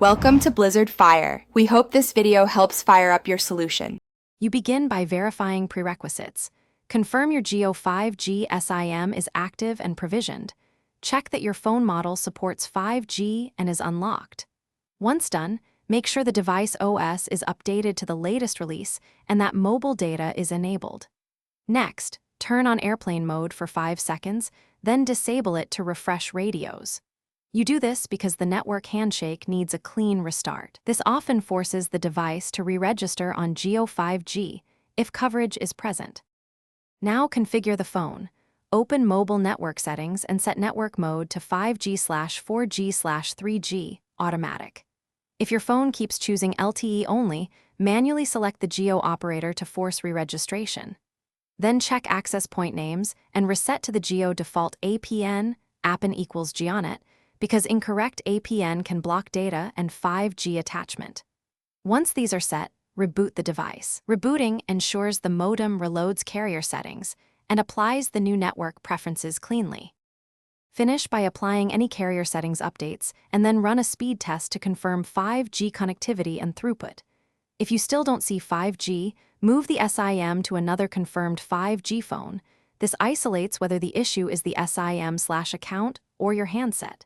Welcome to Blizzard Fire. We hope this video helps fire up your solution. You begin by verifying prerequisites. Confirm your Geo 5G SIM is active and provisioned. Check that your phone model supports 5G and is unlocked. Once done, make sure the device OS is updated to the latest release and that mobile data is enabled. Next, turn on airplane mode for 5 seconds, then disable it to refresh radios. You do this because the network handshake needs a clean restart. This often forces the device to re-register on Geo 5G if coverage is present. Now configure the phone. Open mobile network settings and set network mode to 5G/4G/3G automatic. If your phone keeps choosing LTE only, manually select the Geo operator to force re-registration. Then check access point names and reset to the Geo default APN, appn equals Geonet, because incorrect APN can block data and 5G attachment. Once these are set, reboot the device. Rebooting ensures the modem reloads carrier settings and applies the new network preferences cleanly. Finish by applying any carrier settings updates and then run a speed test to confirm 5G connectivity and throughput. If you still don't see 5G, move the SIM to another confirmed 5G phone. This isolates whether the issue is the SIM/account or your handset.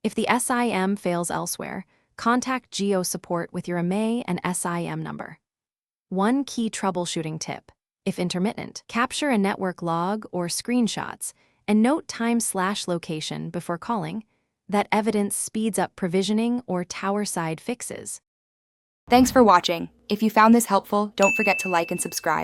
If the SIM fails elsewhere, contact Geo support with your IMEI and SIM number. One key troubleshooting tip: if intermittent, capture a network log or screenshots and note time/location before calling. That evidence speeds up provisioning or tower-side fixes. Thanks for watching. If you found this helpful, don't forget to like and subscribe.